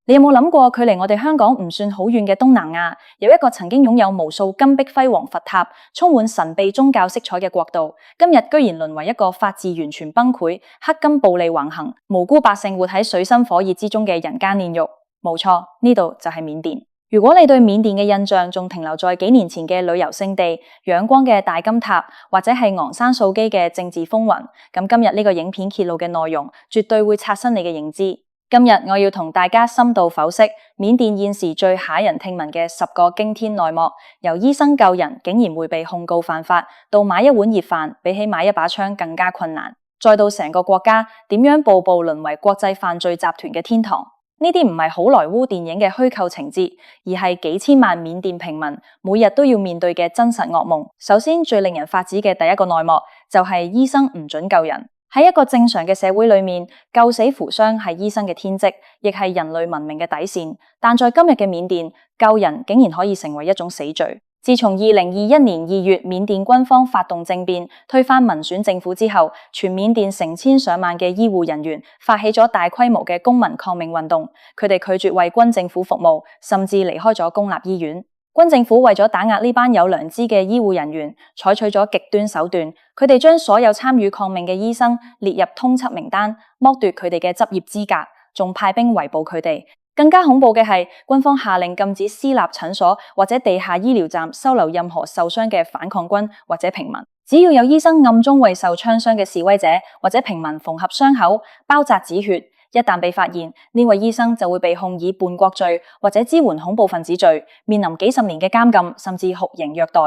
你有冇諗過，距離我哋香港唔算好遠嘅東南亞，有一個曾經擁有無數金碧輝煌佛塔、充滿神秘宗教色彩嘅國度，今日居然淪為一個法治完全崩潰、黑金暴利橫行、無辜百姓活喺水深火熱之中嘅人間煉獄？冇錯，呢度就係緬甸。如果你對緬甸嘅印象仲停留在幾年前嘅旅遊勝地、仰光嘅大金塔，或者係昂山素姬嘅政治風雲，咁今日呢個影片揭露嘅內容絕對會刷新你嘅認知。今日我要同大家深度剖析緬甸現時最駭人聽聞嘅10個驚天內幕，由醫生救人竟然會被控告犯法，到買一碗熱飯比起買一把槍更加困難，再到成個國家點樣步步淪為國際犯罪集團嘅天堂。呢啲唔係好萊塢電影嘅虛構情節，而係幾千萬緬甸平民每日都要面對嘅真實噩夢。首先，最令人髮指嘅第一個內幕就係醫生唔准救人。喺一個正常嘅社會裏面，救死扶傷係醫生嘅天職，亦係人類文明嘅底線。但在今日嘅緬甸，救人竟然可以成為一種死罪。自從2021年2月緬甸軍方發動政變，推翻民選政府之後，全緬甸成千上萬嘅醫護人員發起咗大規模嘅公民抗命運動，佢哋拒絕為軍政府服務，甚至離開咗公立醫院。軍政府為咗打壓呢班有良知嘅醫護人員，採取咗極端手段，佢哋將所有參與抗命嘅醫生列入通緝名單，剝奪佢哋嘅執業資格，仲派兵圍捕佢哋。更加恐怖嘅係，軍方下令禁止私立診所或者地下醫療站收留任何受傷嘅反抗軍或者平民。只要有醫生暗中為受槍傷嘅示威者或者平民縫合傷口、包紮止血，一旦被發現，呢位醫生就會被控以叛國罪或者支援恐怖分子罪，面臨幾十年嘅監禁，甚至酷刑虐待。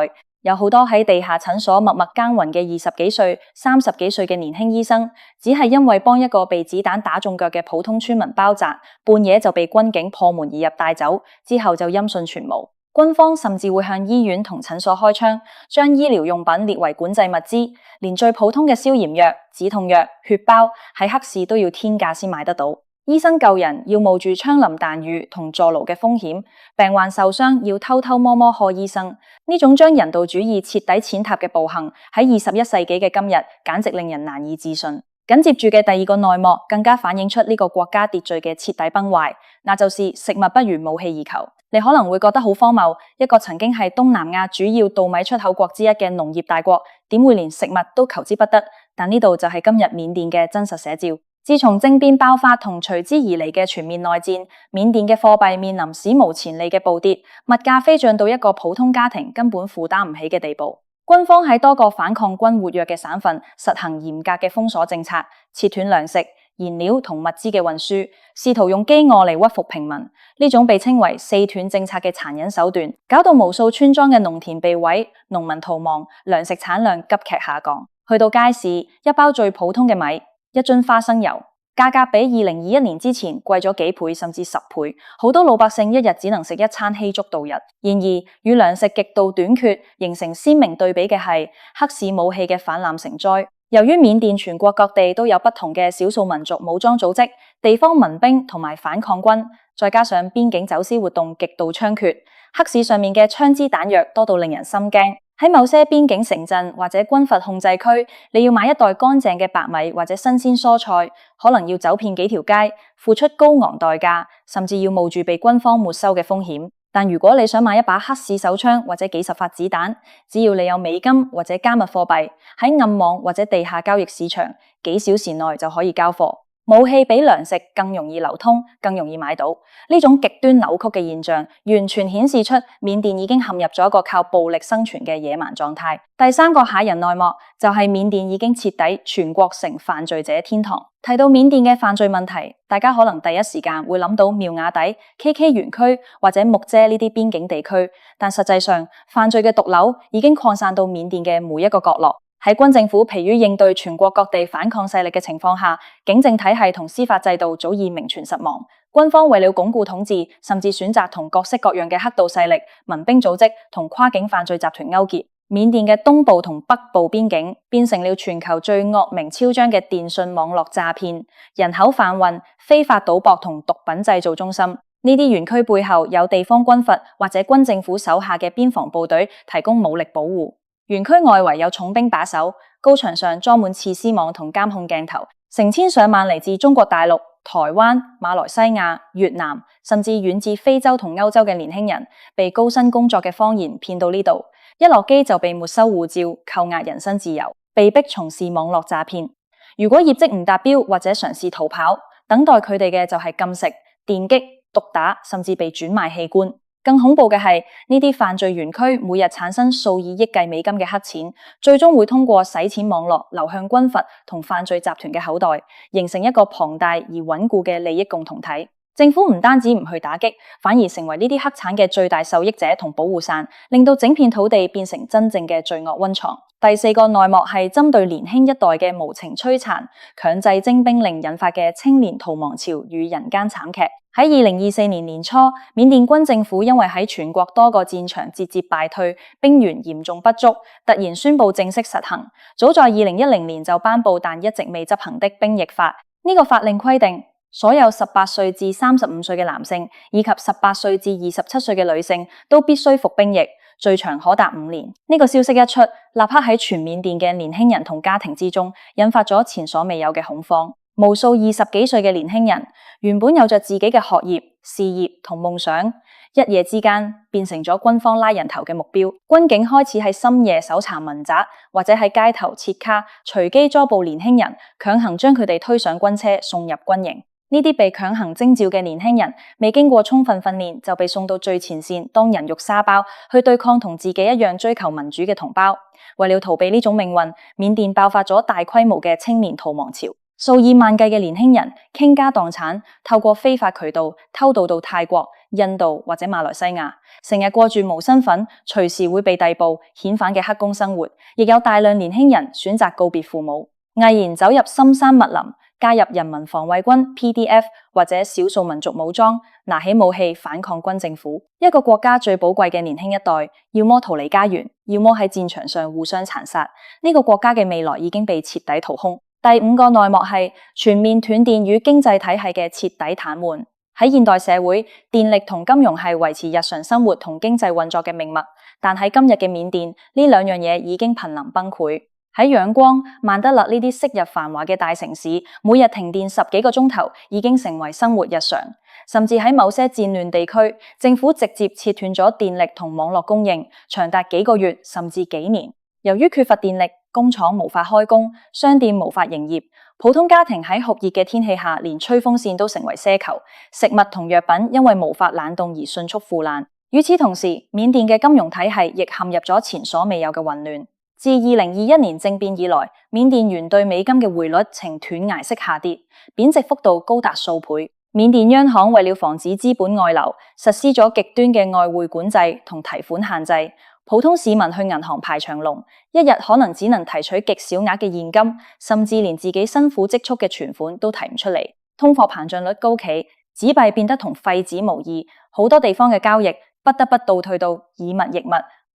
有好多喺地下診所默默耕耘嘅20幾歲、30幾歲嘅年輕醫生，只係因為幫一個被子彈打中腳嘅普通村民包紮，半夜就被軍警破門而入帶走，之後就音訊全無。軍方甚至會向醫院同診所開槍，將醫療用品列為管制物資，連最普通嘅消炎藥、止痛藥、血包喺黑市都要天價先買得到。醫生救人要冒住槍林彈雨同坐牢嘅風險，病患受傷要偷偷摸摸看醫生，呢種將人道主義徹底踐踏嘅暴行喺21世紀嘅今日，簡直令人難以置信。緊接住嘅第二個內幕，更加反映出呢個國家秩序嘅徹底崩壞，那就是食物不如武器而求。你可能會覺得好荒謬，一個曾經係東南亞主要稻米出口國之一嘅農業大國，點會連食物都求之不得？但呢度就係今日緬甸嘅真實寫照。自從政變爆發同隨之而嚟嘅全面內戰，緬甸嘅貨幣面臨史無前例嘅暴跌，物價飛漲到一個普通家庭根本負擔唔起嘅地步。軍方喺多個反抗軍活躍嘅省份實行嚴格嘅封鎖政策，切斷糧食、燃料同物資嘅運輸，試圖用飢餓嚟屈服平民。呢種被稱為四斷政策嘅殘忍手段，搞到無數村莊嘅農田被毀，農民逃亡，糧食產量急劇下降。去到街市，一包最普通嘅米、一樽花生油，價格比2021年之前貴咗幾倍甚至10倍，好多老百姓一日只能食一餐稀粥度日。然而，與糧食極度短缺形成鮮明對比嘅係黑市武器嘅泛濫成災。由於緬甸全國各地都有不同嘅少數民族武裝組織、地方民兵同埋反抗軍，再加上邊境走私活動極度猖獗，黑市上面嘅槍支彈藥多到令人心驚。喺某些邊境城鎮或者軍閥控制區，你要買一袋乾淨嘅白米或者新鮮蔬菜，可能要走遍幾條街，付出高昂代價，甚至要冒住被軍方沒收嘅風險。但如果你想買一把黑市手槍或者幾十發子彈，只要你有美金或者加密貨幣，喺暗網或者地下交易市場，幾小時內就可以交貨。武器比糧食更容易流通，更容易買到。呢種極端扭曲嘅現象，完全顯示出緬甸已經陷入咗一個靠暴力生存嘅野蠻狀態。第三個駭人內幕就係緬甸已經徹底全國成犯罪者天堂。提到緬甸嘅犯罪問題，大家可能第一時間會諗到苗瓦底、KK 園區或者木遮呢啲邊境地區，但實際上犯罪嘅毒瘤已經擴散到緬甸嘅每一個角落。喺軍政府疲於應對全國各地反抗勢力嘅情況下，警政體系同司法制度早已名存實亡。軍方為了鞏固統治，甚至選擇同各式各樣嘅黑道勢力、民兵組織同跨境犯罪集團勾結。緬甸嘅東部同北部邊境變成了全球最惡名昭彰嘅電信網絡詐騙、人口販運、非法賭博同毒品製造中心。呢啲園區背後有地方軍閥或者軍政府手下嘅邊防部隊提供武力保護。園區外圍有重兵把守，高牆上裝滿刺絲網同監控鏡頭，成千上萬嚟自中國大陸、台灣、馬來西亞、越南，甚至遠至非洲同歐洲嘅年輕人，被高薪工作嘅謊言騙到呢度，一落機就被沒收護照、扣押人身自由，被迫從事網絡詐騙。如果業績唔達標或者嘗試逃跑，等待佢哋嘅就係禁食、電擊、毒打，甚至被轉賣器官。更恐怖嘅係，呢啲犯罪園區每日產生數以億計美金嘅黑錢，最終會通過洗錢網絡流向軍閥同犯罪集團嘅口袋，形成一個龐大而穩固嘅利益共同體。政府唔單止唔去打擊，反而成為呢啲黑產嘅最大受益者同保護傘，令到整片土地變成真正嘅罪惡溫床。第四個內幕係針對年輕一代嘅無情摧殘，強制徵兵令引發嘅青年逃亡潮與人間慘劇。喺2024年年初，緬甸軍政府因為喺全國多個戰場節節敗退，兵源嚴重不足，突然宣布正式實行。早在2010年就頒布但一直未執行的兵役法。呢個法令規定，所有18歲至35歲嘅男性以及18歲至27歲嘅女性都必須服兵役，最長可達5年。呢個消息一出，立刻喺全緬甸嘅年輕人同家庭之中，引發咗前所未有嘅恐慌。無數20幾歲嘅年輕人，原本有着自己嘅學業、事業同夢想，一夜之間變成咗軍方拉人頭嘅目標。軍警開始喺深夜搜查民宅，或者喺街頭設卡，隨機捉捕年輕人，強行將佢哋推上軍車送入軍營。呢啲被強行徵召嘅年輕人，未經過充分訓練就被送到最前線當人肉沙包，去對抗同自己一樣追求民主嘅同胞。為了逃避呢種命運，緬甸爆發咗大規模嘅青年逃亡潮。數以萬計嘅年輕人傾家蕩產，透過非法渠道偷渡到泰國、印度或者馬來西亞，成日過住無身份、隨時會被逮捕、遣返嘅黑工生活。亦有大量年輕人選擇告別父母，毅然走入深山密林，加入人民防衛軍 PDF 或者少數民族武裝，拿起武器反抗軍政府。一個國家最寶貴嘅年輕一代，要麼逃離家園，要麼喺戰場上互相殘殺。呢個國家嘅未來已經被徹底掏空。第五個內幕係全面斷電與經濟體系嘅徹底癱瘓。喺現代社會，電力同金融係維持日常生活同經濟運作嘅命脈，但喺今日嘅緬甸，呢兩樣嘢已經瀕臨崩潰。喺仰光、曼德勒呢啲昔日繁華嘅大城市，每日停電10幾個鐘頭已經成為生活日常。甚至喺某些戰亂地區，政府直接切斷咗電力同網絡供應，長達幾個月甚至幾年。由於缺乏電力，工廠無法開工，商店無法營業，普通家庭喺酷熱嘅天氣下，連吹風扇都成為奢求。食物同藥品因為無法冷凍而迅速腐爛。與此同時，緬甸嘅金融體系亦陷入咗前所未有嘅混亂。自2021年政變以來，緬甸元對美金嘅匯率呈斷崖式下跌，貶值幅度高達數倍。緬甸央行為了防止資本外流，實施咗極端嘅外匯管制同提款限制。普通市民去銀行排長龍，一日可能只能提取極少額嘅現金，甚至連自己辛苦積蓄嘅存款都提唔出嚟。通貨膨脹率高企，紙幣變得同廢紙無異，好多地方嘅交易不得不倒退到以物易物，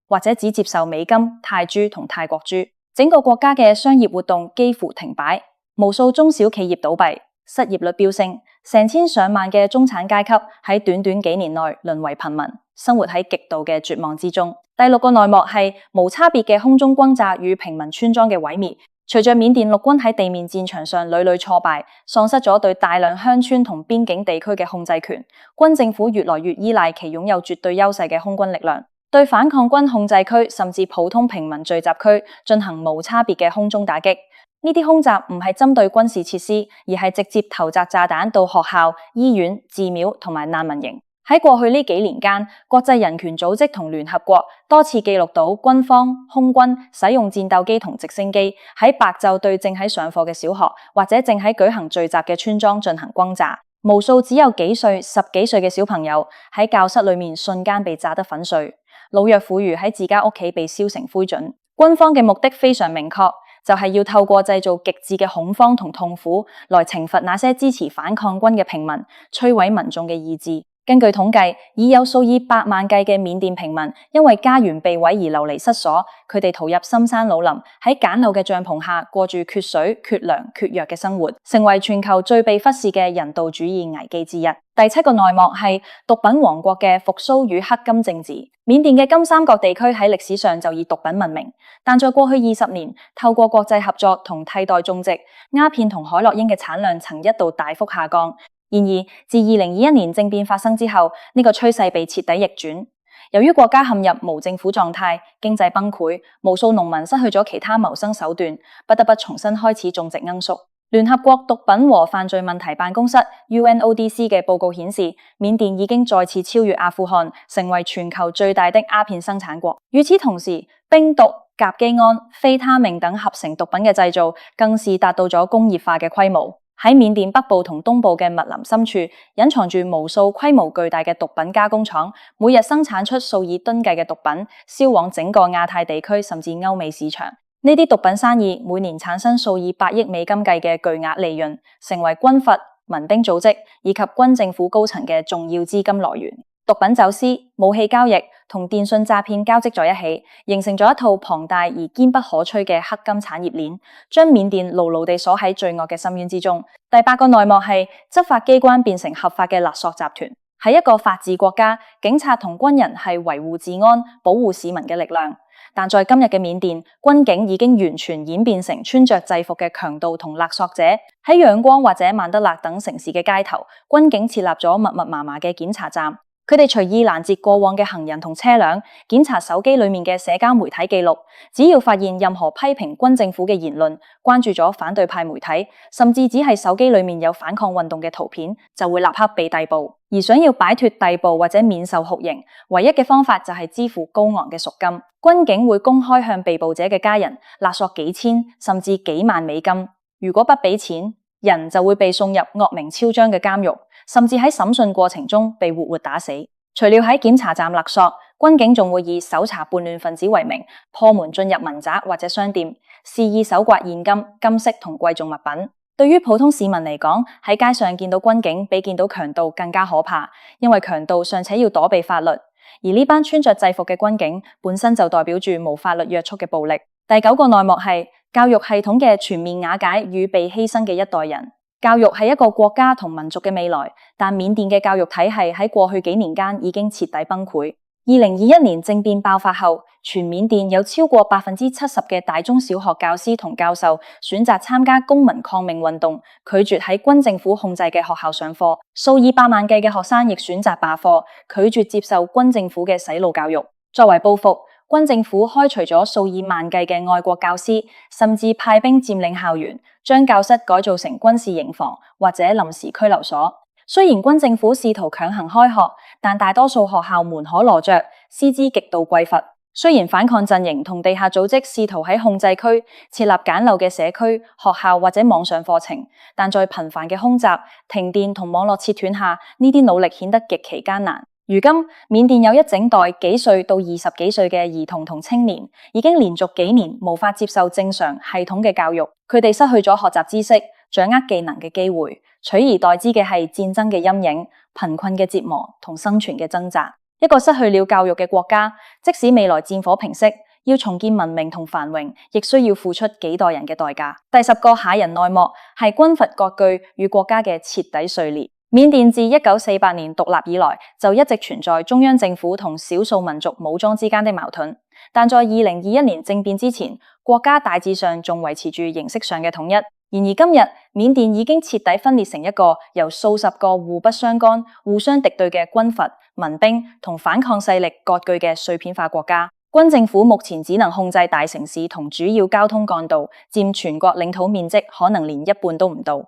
或者只接受美金、泰銖同泰國銖。整個國家嘅商業活動幾乎停擺，無數中小企業倒閉，失業率飆升，成千上萬嘅中產階級喺短短幾年內淪為貧民，生活喺極度嘅絕望之中。第六個內幕係無差別嘅空中轟炸與平民村莊嘅毀滅。隨着緬甸陸軍喺地面戰場上屢屢挫敗，喪失咗對大量鄉村同邊境地區嘅控制權，軍政府越來越依賴其擁有絕對優勢嘅空軍力量，對反抗軍控制區甚至普通平民聚集區進行無差別嘅空中打擊。呢啲空襲唔係針對軍事設施，而係直接投擲炸彈到學校、醫院、寺廟同埋難民營。喺過去呢幾年間，國際人權組織同聯合國多次記錄到軍方、空軍使用戰鬥機同直升機喺白晝對正喺上課嘅小學或者正喺舉行聚集嘅村莊進行轟炸，無數只有幾歲、10幾歲嘅小朋友喺教室裏面瞬間被炸得粉碎，老弱婦孺喺自家屋企被燒成灰燼。軍方嘅目的非常明確，就係要透過製造極致嘅恐慌同痛苦來懲罰那些支持反抗軍嘅平民，摧毀民眾嘅意志。根據統計，已有數以百萬計嘅緬甸平民因為家園被毀而流離失所，佢哋逃入深山老林，喺簡陋嘅帳篷下過住缺水、缺糧、缺藥嘅生活，成為全球最被忽視嘅人道主義危機之一。第7個內幕係毒品王國嘅復甦與黑金政治。緬甸嘅金三角地區喺歷史上就以毒品聞名，但在過去20年，透過國際合作同替代種植，鴉片同海洛因嘅產量曾一度大幅下降。然而，自2021年政變發生之後，呢個趨勢被徹底逆轉。由於國家陷入無政府狀態，經濟崩潰，無數農民失去咗其他謀生手段，不得不重新開始種植罌粟。聯合國毒品和犯罪問題辦公室 UNODC 嘅報告顯示，緬甸已經再次超越阿富汗，成為全球最大的鴉片生產國。與此同時，冰毒、甲基胺、非他命等合成毒品嘅製造更是達到咗工業化嘅規模。喺緬甸北部同東部嘅密林深處，隱藏住無數規模巨大嘅毒品加工廠，每日生產出數以噸計嘅毒品，銷往整個亞太地區甚至歐美市場。呢啲毒品生意每年產生數以百億美金計嘅巨額利潤，成為軍閥、民兵組織以及軍政府高層嘅重要資金來源。毒品走私、武器交易同電信詐騙交織在一起，形成咗一套龐大而堅不可摧嘅黑金產業鏈，將緬甸牢牢地鎖喺罪惡嘅深淵之中。第8個內幕係執法機關變成合法嘅勒索集團。喺一個法治國家，警察同軍人係維護治安、保護市民嘅力量。但在今日嘅緬甸，軍警已經完全演變成穿着制服嘅強盜同勒索者。喺仰光或者曼德勒等城市嘅街頭，軍警設立咗密密麻麻嘅檢查站。佢哋隨意攔截過往嘅行人同車輛，檢查手機裏面嘅社交媒體記錄，只要發現任何批評軍政府嘅言論，關注咗反對派媒體，甚至只係手機裏面有反抗運動嘅圖片，就會立刻被逮捕。而想要擺脫逮捕或者免受酷刑，唯一嘅方法就係支付高昂嘅贖金。軍警會公開向被捕者嘅家人勒索幾千甚至幾萬美金，如果不俾錢，人就會被送入惡名昭彰嘅監獄，甚至喺審訊過程中被活活打死。除了喺檢查站勒索，軍警仲會以搜查叛亂分子為名，破門進入民宅或者商店，肆意搜刮現金、金飾同貴重物品。對於普通市民嚟講，喺街上見到軍警比見到強盜更加可怕，因為強盜尚且要躲避法律，而呢班穿着制服嘅軍警本身就代表住無法律約束嘅暴力。第9個內幕係教育系統嘅全面瓦解與被犧牲嘅一代人。教育係一個國家同民族嘅未來，但緬甸嘅教育體系喺過去幾年間已經徹底崩潰。2021年政變爆發後，全緬甸有超過70%嘅大中小學教師同教授選擇參加公民抗命運動，拒絕喺軍政府控制嘅學校上課。數以百萬計嘅學生亦選擇罷課，拒絕接受軍政府嘅洗腦教育。作為報復，軍政府開除咗數以萬計嘅愛國教師，甚至派兵佔領校園，將教室改造成軍事營房或者臨時拘留所。雖然軍政府試圖強行開學，但大多數學校門可羅雀，師資極度匱乏。雖然反抗陣營同地下組織試圖喺控制區設立簡陋嘅社區、學校或者網上課程，但在頻繁嘅空襲、停電同網絡切斷下，呢啲努力顯得極其艱難。如今，緬甸有一整代幾歲到20幾歲嘅兒童同青年，已經連續幾年無法接受正常系統嘅教育，佢哋失去咗學習知識、掌握技能嘅機會，取而代之嘅係戰爭嘅陰影、貧困嘅折磨同生存嘅掙扎。一個失去了教育嘅國家，即使未來戰火平息，要重建文明同繁榮，亦需要付出幾代人嘅代價。第10個駭人內幕係軍閥割據與國家嘅徹底碎裂。緬甸自1948年獨立以來，就一直存在中央政府同少數民族武裝之間的矛盾，但在2021年政變之前，國家大致上仲維持住形式上嘅統一。然而今日，緬甸已經徹底分裂成一個由數十個互不相干、互相敵對嘅軍閥、民兵同反抗勢力割據嘅碎片化國家。軍政府目前只能控制大城市同主要交通幹道，佔全國領土面積可能連一半都唔到。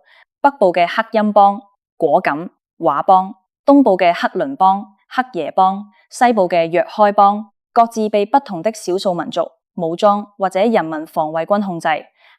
北部嘅克欽邦、果敢、佤邦，東部嘅克倫邦、克耶邦，西部嘅若開邦，各自被不同的少數民族、武裝或者人民防衛軍控制。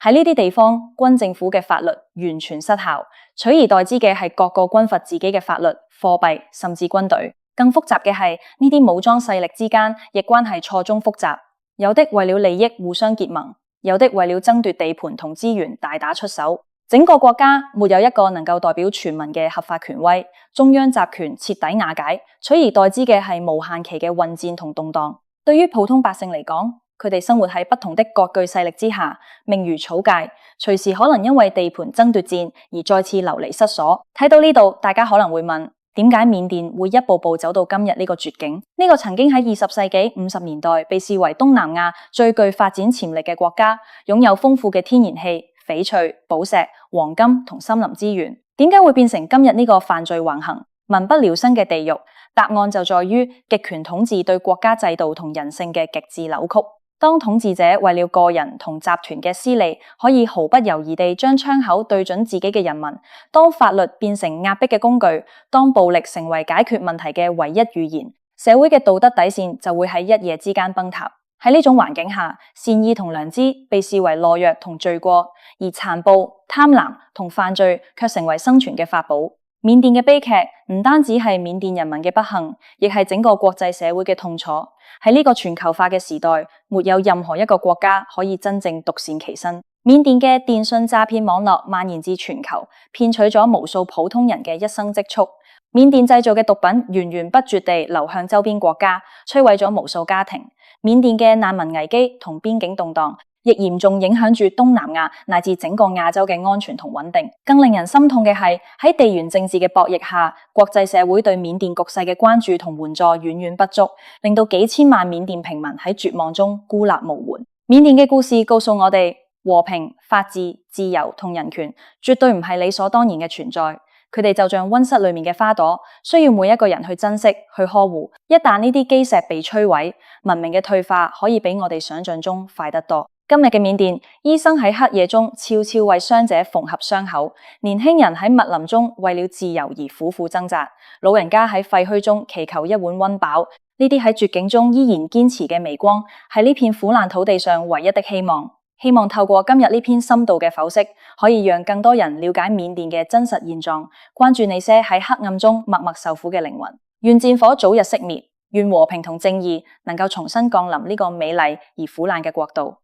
喺呢啲地方，軍政府嘅法律完全失效，取而代之嘅係各個軍閥自己嘅法律、貨幣甚至軍隊。更複雜嘅係呢啲武裝勢力之間亦關係錯綜複雜，有的為了利益互相結盟，有的為了爭奪地盤同資源大打出手。整個國家沒有一個能夠代表全民嘅合法權威，中央集權徹底瓦解，取而代之嘅係無限期嘅混戰同動盪。對於普通百姓嚟講，佢哋生活喺不同的割據勢力之下，命如草芥，隨時可能因為地盤爭奪戰而再次流離失所。睇到呢度，大家可能會問：點解緬甸會一步步走到今日呢個絕境？呢個曾經喺20世紀50年代被視為東南亞最具發展潛力嘅國家，擁有豐富嘅天然氣、翡翠、寶石、黃金同森林資源，點解會變成今日呢個犯罪橫行、民不聊生嘅地獄？答案就在於極權統治對國家制度同人性嘅極致扭曲。當統治者為了個人同集團嘅私利，可以毫不猶豫地將槍口對準自己嘅人民；當法律變成壓迫嘅工具，當暴力成為解決問題嘅唯一語言，社會嘅道德底線就會喺一夜之間崩塌。喺呢種環境下，善意同良知被視為懦弱同罪過，而殘暴、貪婪同犯罪卻成為生存嘅法寶。緬甸嘅悲劇唔單止係緬甸人民嘅不幸，亦係整個國際社會嘅痛楚。喺呢個全球化嘅時代，沒有任何一個國家可以真正獨善其身。緬甸嘅電信詐騙網絡蔓延至全球，騙取咗無數普通人嘅一生積蓄。緬甸製造嘅毒品源源不絕地流向周邊國家，摧毀咗無數家庭。緬甸嘅難民危機同邊境動盪，亦嚴重影響住東南亞乃至整個亞洲嘅安全同穩定。更令人心痛嘅係，喺地緣政治嘅博弈下，國際社會對緬甸局勢嘅關注同援助遠遠不足，令到幾千萬緬甸平民喺絕望中孤立無援。緬甸嘅故事告訴我哋，和平、法治、自由同人權絕對唔係理所當然嘅存在。佢哋就像溫室裏面嘅花朵，需要每一個人去珍惜、去呵護。一旦呢啲基石被摧毀，文明嘅退化可以比我哋想象中快得多。今日嘅緬甸，醫生喺黑夜中悄悄為傷者縫合傷口，年輕人喺密林中為了自由而苦苦掙扎，老人家喺廢墟中祈求一碗溫飽。呢啲喺絕境中依然堅持嘅微光，係呢片苦難土地上唯一的希望。希望透過今日呢篇深度嘅剖析，可以讓更多人了解緬甸嘅真實現狀，關注那些喺黑暗中默默受苦嘅靈魂。願戰火早日熄滅，願和平同正義能夠重新降臨呢個美麗而苦難嘅國度。